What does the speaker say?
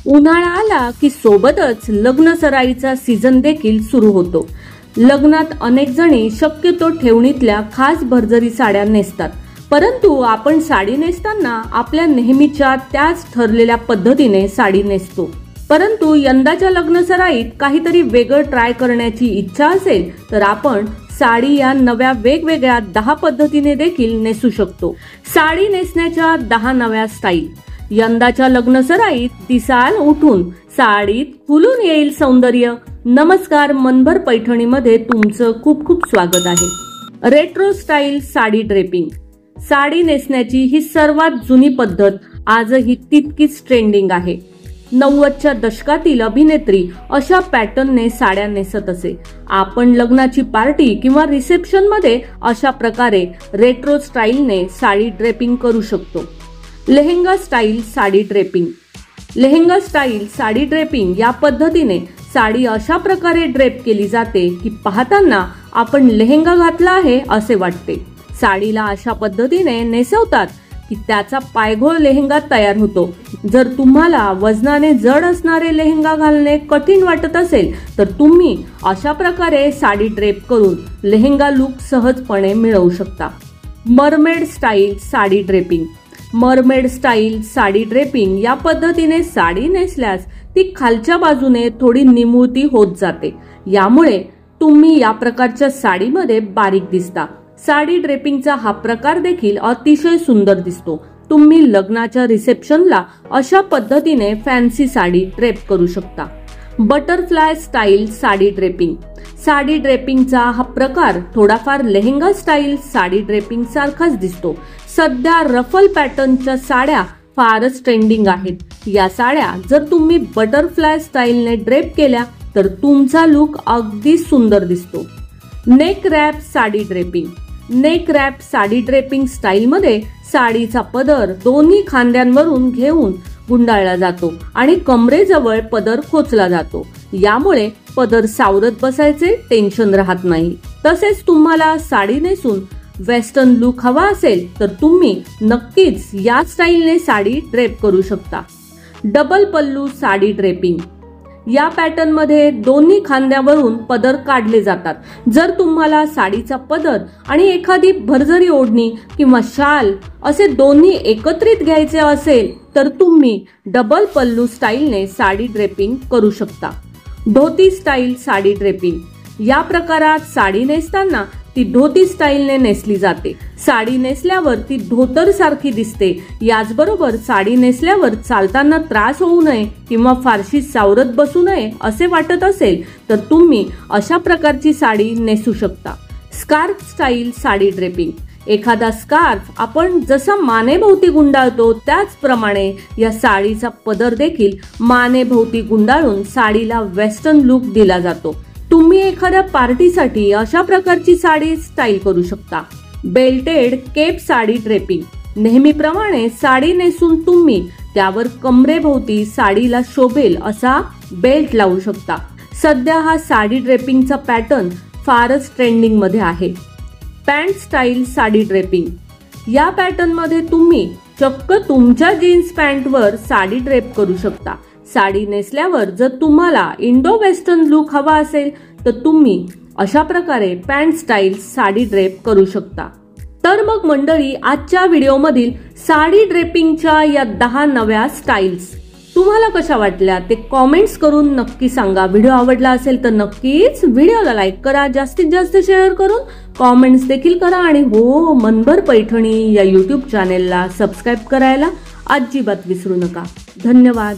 उन्हाळा आला की सोबतच लग्न सराईचा सीझन देखील सुरू होतो। लग्नात अनेक जणी शक्यतो ठेवणीतल्या खास भरजरी साड्या नेसतात, परंतु आपण साडी नेसताना आपल्या नेहमीच्या त्याच ठरलेल्या पद्धतीने साडी नेसतो। परंतु यंदाच्या लग्न सराईत काहीतरी वेगळं ट्राय करण्याची इच्छा असेल तर आपण साडी या नव्या वेगवेगळ्या 10 पद्धतीने देखील नेसू शकतो। साडी नेसण्याच्या 10 नव्या स्टाईल। यंदाच्या लग्न सराईत दिसाल उठून, साडीत खुलून येईल सौंदर्य। नमस्कार, मनभर पैठणीमध्ये तुमचं खूप खूप स्वागत आहे। Retro style sari draping. Sari नेसण्याची ही सर्वात जुनी पद्धत आजही तितकीच ट्रेंडिंग आहे। 90च्या दशकातील अभिनेत्री अशा पॅटर्नने साड्या नेसत असे। आपण लग्नाची पार्टी किंवा रिसेप्शन मध्ये अशा प्रकारे रेट्रो स्टाईलने साडी ड्रेपिंग करू शकतो। Lehenga style sari draping. Lehenga style sari draping या पद्धतीने साडी अशा प्रकारे ड्रेप केली जाते की पाहताना आपण लेहेंगा घातला आहे असे वाटते। साडीला अशा पद्धतीने नेसवतात की त्याचा पायघोळ लेहेंगा तयार होतो। जर तुम्हाला वजनाने जड असणारे लेहेंगा घालणे कठीण वाटत असेल तर तुम्ही अशा प्रकारे साडी ड्रेप करून लेहेंगा लुक सहजपणे मिळवू शकता। Mermaid style sari draping. Mermaid style sari draping या पद्धतीने साडी नेसल्यास ती खालच्या बाजूने थोडी निमुळती होत जाते। यामुळे तुम्ही या प्रकारच्या साडीमध्ये बारीक दिसता। साडी ड्रेपिंगचा हा प्रकार देखील अतिशय सुंदर दिसतो। तुम्ही लग्नाच्या रिसेप्शनला अशा पद्धतीने फॅन्सी साडी ड्रेप करू शकता। Butterfly style sari draping. Sari ड्रेपिंगचा हा प्रकार थोडाफार लेहेंगा स्टाईल साडी ड्रेपिंग सारखाच दिसतो। सध्या रफल पॅटर्नच्या साड्या फारच ट्रेंडिंग आहेत। या साड्या जर तुम्ही बटरफ्लाय स्टाईलने ड्रेप केल्या तर तुमचा लुक अगदी सुंदर दिसतो। Neck wrap sari draping. Neck wrap sari draping स्टाईलमध्ये साडीचा पदर दोन्ही खांद्यांवरून घेऊन गुंडाळला जातो आणि कमरेजवळ पदर खोचला जातो। यामुळे पदर सावरत बसायचे टेन्शन राहत नाही। तसेच तुम्हाला साडी नेसून वेस्टर्न लुक हवा असेल तर तुम्ही नक्कीच या स्टाईलने साडी ड्रेप करू शकता। डबल पल्लू साडी ड्रेपिंग। या पॅटर्न मध्ये दोन्ही खांद्यावरून पदर काढले जातात। जर तुम्हाला साडीचा पदर आणि एखादी भरजरी ओढणी किंवा शाल असे दोन्ही एकत्रित घ्यायचे असेल तर तुम्ही डबल पल्लू स्टाईलने साडी ड्रेपिंग करू शकता। धोती स्टाईल साडी ड्रेपिंग। या प्रकारात साडी नेसताना ती धोती स्टाईलने नेसली जाते। साडी नेसल्यावर ती धोतर सारखी दिसते। याचबरोबर साडी नेसल्यावर चालताना त्रास होऊ नये किंवा फारशी सावरत बसू नये असे वाटत असेल तर तुम्ही अशा प्रकारची साडी नेसू शकता। Scarf style sari draping. एखादा स्कार्फ आपण जसा मानेभोवती गुंडाळतो त्याचप्रमाणे या साडीचा पदर देखील मानेभोवती गुंडाळून साडीला वेस्टर्न लुक दिला जातो। तुम्ही एखाद्या पार्टीसाठी अशा प्रकारची साडी स्टाईल करू शकता। Belted cape sari draping. नेहमीप्रमाणे साडी नेसून तुम्ही त्यावर कमरेभोवती साडीला शोभेल असा बेल्ट लावू शकता। सध्या हा साडी ड्रेपिंगचा पॅटर्न फारच ट्रेंडिंग मध्ये आहे। Pant style sari draping. या पॅटर्न मध्ये तुम्ही चक्क तुमच्या जीन्स पॅन्टवर साडी ड्रेप करू शकता। साडी नेसल्यावर जर तुम्हाला इंडो वेस्टर्न लुक हवा असेल तर तुम्ही अशा प्रकारे पॅन्ट स्टाईल साडी ड्रेप करू शकता। तर मग मंडळी, आजच्या व्हिडिओमधील साडी ड्रेपिंगच्या या 10 नव्या स्टाईल्स तुम्हाला कशा वाटल्या ते कॉमेंट्स करून नक्की सांगा। व्हिडिओ आवडला असेल तर नक्कीच व्हिडिओला लाईक करा, जास्तीत जास्त शेअर करून कॉमेंट्स देखील करा आणि हो, मनभर पैठणी या YouTube चॅनेलला सबस्क्राईब करायला अजिबात विसरू नका। धन्यवाद।